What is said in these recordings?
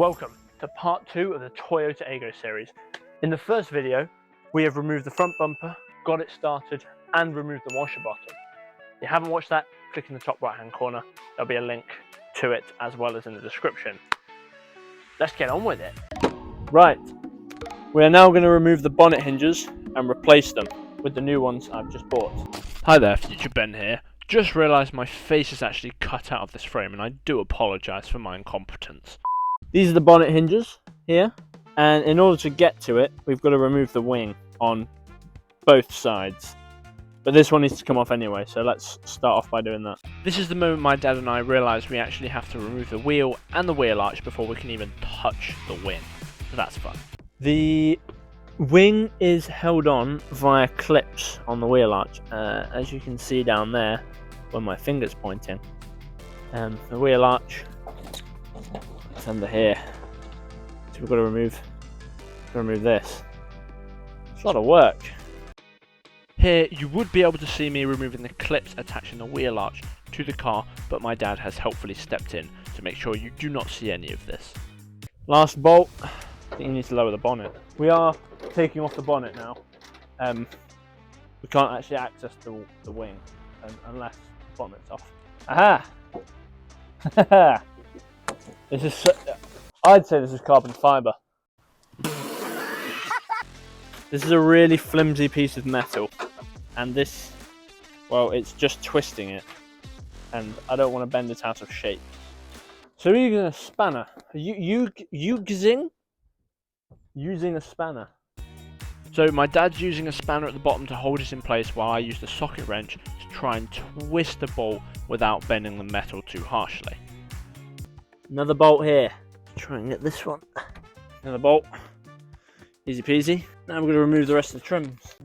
Welcome to part 2 of the Toyota Aygo series. In the first video, we have removed the front bumper, got it started, and removed the washer bottom. If you haven't watched that, click in the top right hand corner. There'll be a link to it as well as in the description. Let's get on with it. Right, we are now going to remove the bonnet hinges and replace them with the new ones I've just bought. Hi there, Future Ben here. Just realised my face is actually cut out of this frame and I do apologise for my incompetence. These are the bonnet hinges here, and in order to get to it, we've got to remove the wing on both sides. But this one needs to come off anyway, so let's start off by doing that. This is the moment my dad and I realised we actually have to remove the wheel and the wheel arch before we can even touch the wing. So that's fun. The wing is held on via clips on the wheel arch, as you can see down there where my finger's pointing. The wheel arch is under here, so we've got to remove this. It's a lot of work. Here you would be able to see me removing the clips attaching the wheel arch to the car, but my dad has helpfully stepped in to make sure you do not see any of this. Last bolt. I think you need to lower the bonnet. We are taking off the bonnet now. We can't actually access the wing unless the bonnet's off. Aha! This is I'd say this is carbon fibre. This is a really flimsy piece of metal, and this, well, it's just twisting it, and I don't want to bend it out of shape. So we're using a spanner. Using a spanner. So my dad's using a spanner at the bottom to hold it in place while I use the socket wrench to try and twist the bolt without bending the metal too harshly. Another bolt here. Try and get this one. Another bolt. Easy peasy. Now we're going to remove the rest of the trims.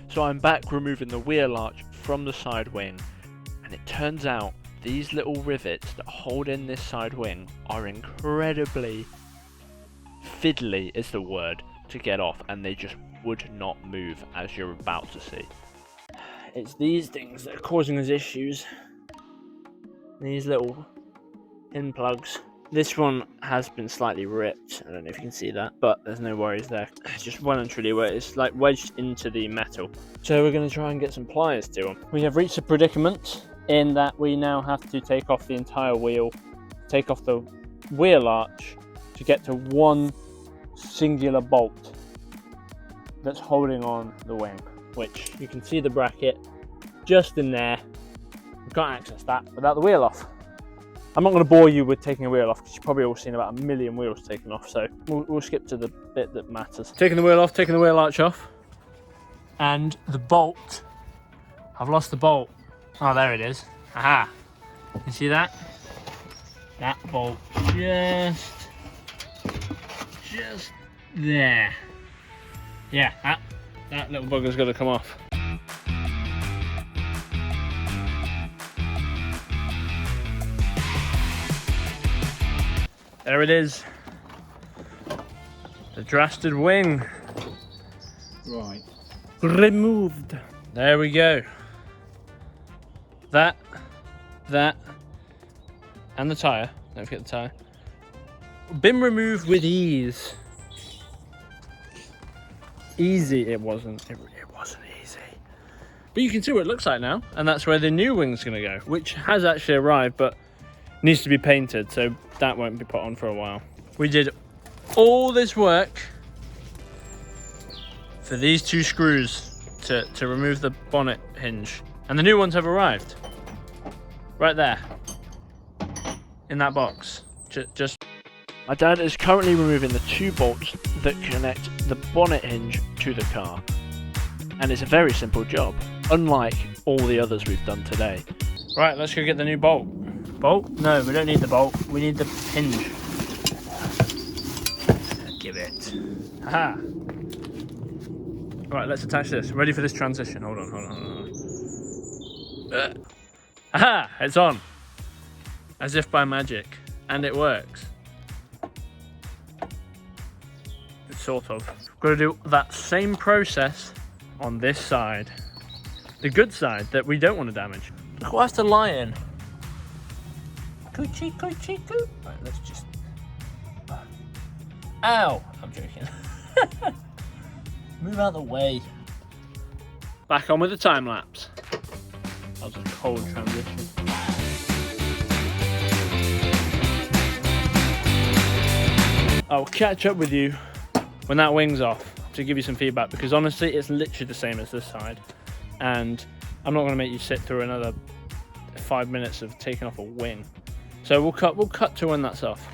So I'm back removing the wheel arch from the side wing, and it turns out these little rivets that hold in this side wing are incredibly fiddly is the word to get off, and they just would not move, as you're about to see. It's these things that are causing us issues. These little pin plugs. This one has been slightly ripped. I don't know if you can see that, but there's no worries there. It's just well and truly where it's like wedged into the metal. So we're going to try and get some pliers to them. We have reached a predicament in that we now have to take off the entire wheel, take off the wheel arch to get to one singular bolt that's holding on the wing, which you can see the bracket just in there. We can't access that without the wheel off. I'm not going to bore you with taking a wheel off because you've probably all seen about 1 million wheels taken off, so we'll skip to the bit that matters. Taking the wheel off, taking the wheel arch off, and the bolt. I've lost the bolt. Oh, there it is. Aha! You see that? That bolt just there. Yeah, that little bugger's got to come off. There it is. The drasted wing. Right. Removed. There we go. That, and the tyre. Don't forget the tyre. Been removed with ease. Easy it wasn't. It wasn't easy. But you can see what it looks like now, and that's where the new wing's going to go, which has actually arrived, but needs to be painted, so that won't be put on for a while. We did all this work for these two screws to remove the bonnet hinge, and the new ones have arrived right there in that box. Just my dad is currently removing the two bolts that connect the bonnet hinge to the car, and it's a very simple job, unlike all the others we've done today. Right, let's go get the new bolt. Bolt? No, we don't need the bolt. We need the hinge. Give it. Aha! Right, let's attach this. Ready for this transition. Hold on. Aha! It's on. As if by magic. And it works. Sort of. Got to do that same process on this side. The good side that we don't want to damage. Look what has to lie in. Coochie. Right, let's just Ow! I'm joking. Move out the way. Back on with the time lapse. That was a cold transition. I'll catch up with you when that wing's off to give you some feedback, because honestly it's literally the same as this side, and I'm not going to make you sit through another 5 minutes of taking off a wing. So we'll cut to when that's off.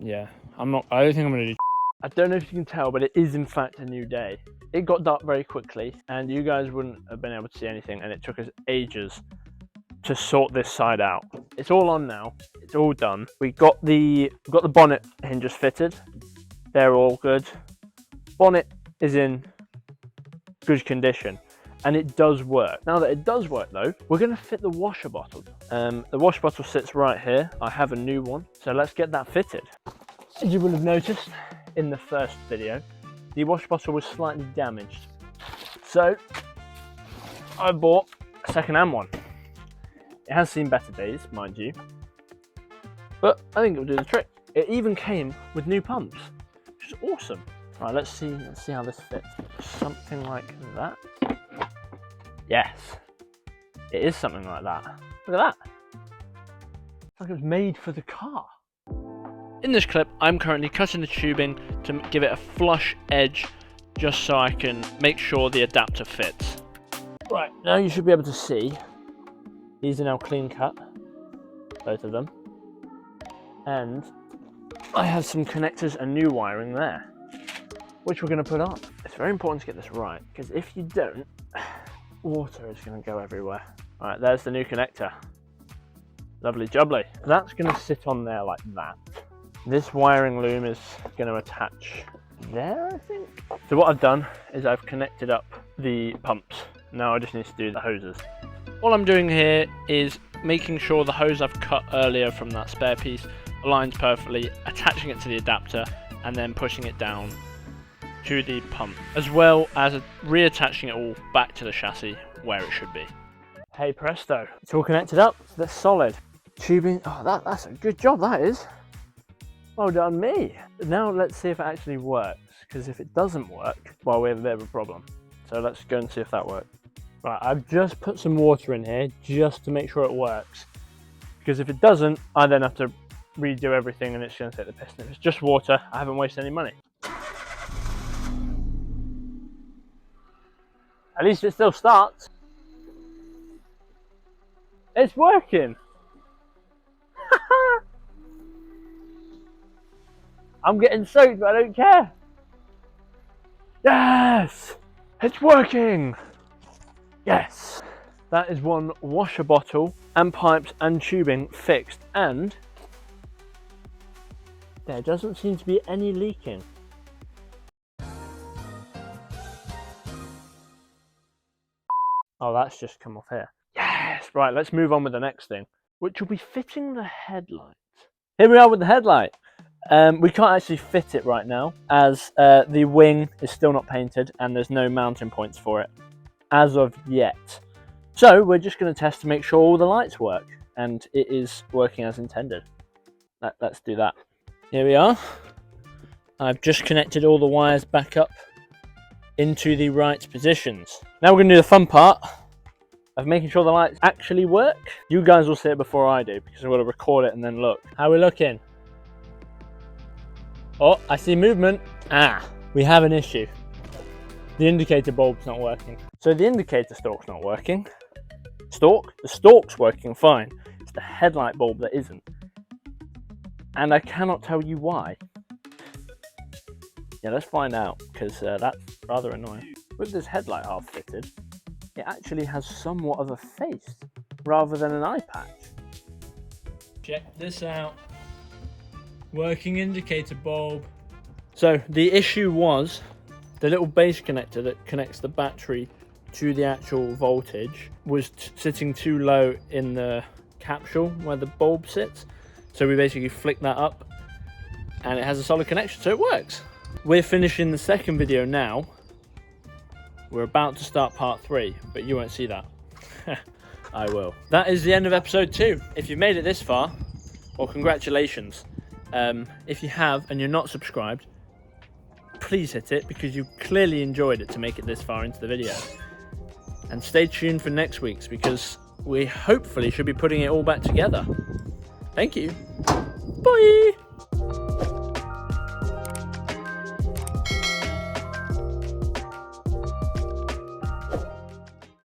Yeah, I don't think I'm going to do. I don't know if you can tell, but it is in fact a new day. It got dark very quickly and you guys wouldn't have been able to see anything, and it took us ages to sort this side out. It's all on now. It's all done. We got the bonnet hinges fitted. They're all good. Bonnet is in good condition and it does work. Now that it does work though, we're going to fit the washer bottle. The washer bottle sits right here. I have a new one, so let's get that fitted. As you will have noticed in the first video, the washer bottle was slightly damaged, so I bought a second-hand one. It has seen better days, mind you, but I think it will do the trick. It even came with new pumps, which is awesome. Right, let's see how this fits. Something like that. Yes, it is something like that. Look at that. It's like it was made for the car. In this clip, I'm currently cutting the tubing to give it a flush edge, just so I can make sure the adapter fits. Right, now you should be able to see. These are now clean cut, both of them. And I have some connectors and new wiring there, which we're going to put on. It's very important to get this right, because if you don't, water is going to go everywhere. All right, there's the new connector. Lovely jubbly. That's going to sit on there like that. This wiring loom is going to attach there, I think. So what I've done is I've connected up the pumps. Now I just need to do the hoses. All I'm doing here is making sure the hose I've cut earlier from that spare piece aligns perfectly, attaching it to the adapter, and then pushing it down to the pump, as well as reattaching it all back to the chassis where it should be. Hey presto, it's all connected up. That's solid. Tubing, oh that's a good job, that is. Well done me. Now let's see if it actually works, because if it doesn't work, well, we have a bit of a problem. So let's go and see if that works. Right, I've just put some water in here just to make sure it works, because if it doesn't, I then have to redo everything and it's going to take the piss. If it's just water, I haven't wasted any money. At least it still starts. It's working. I'm getting soaked, but I don't care. Yes, it's working. Yes, that is one washer bottle and pipes and tubing fixed, and there doesn't seem to be any leaking. Oh, that's just come off here. Yes, right, let's move on with the next thing, which will be fitting the headlight. Here we are with the headlight. We can't actually fit it right now, as the wing is still not painted and there's no mounting points for it as of yet. So we're just going to test to make sure all the lights work, and it is working as intended. Let's do that. Here we are. I've just connected all the wires back up into the right positions. Now we're going to do the fun part of making sure the lights actually work. You guys will see it before I do, because I'm going to record it and then look. How are we looking? Oh, I see movement. We have an issue. The indicator bulb's not working. So the indicator stalk's not working. The stalk's working fine. It's the headlight bulb that isn't. And I cannot tell you why. Yeah, let's find out, because that's rather annoying. With this headlight half fitted, it actually has somewhat of a face rather than an eye patch. Check this out. Working indicator bulb. So the issue was the little base connector that connects the battery to the actual voltage was sitting too low in the capsule where the bulb sits. So we basically flicked that up and it has a solid connection, so it works. We're finishing the second video now. We're about to start part 3, but you won't see that. I will. That is the end of episode 2. If you've made it this far, Well, congratulations. If you have and you're not subscribed, please hit it, because you clearly enjoyed it to make it this far into the video. And stay tuned for next week's, because we hopefully should be putting it all back together. Thank you. Bye.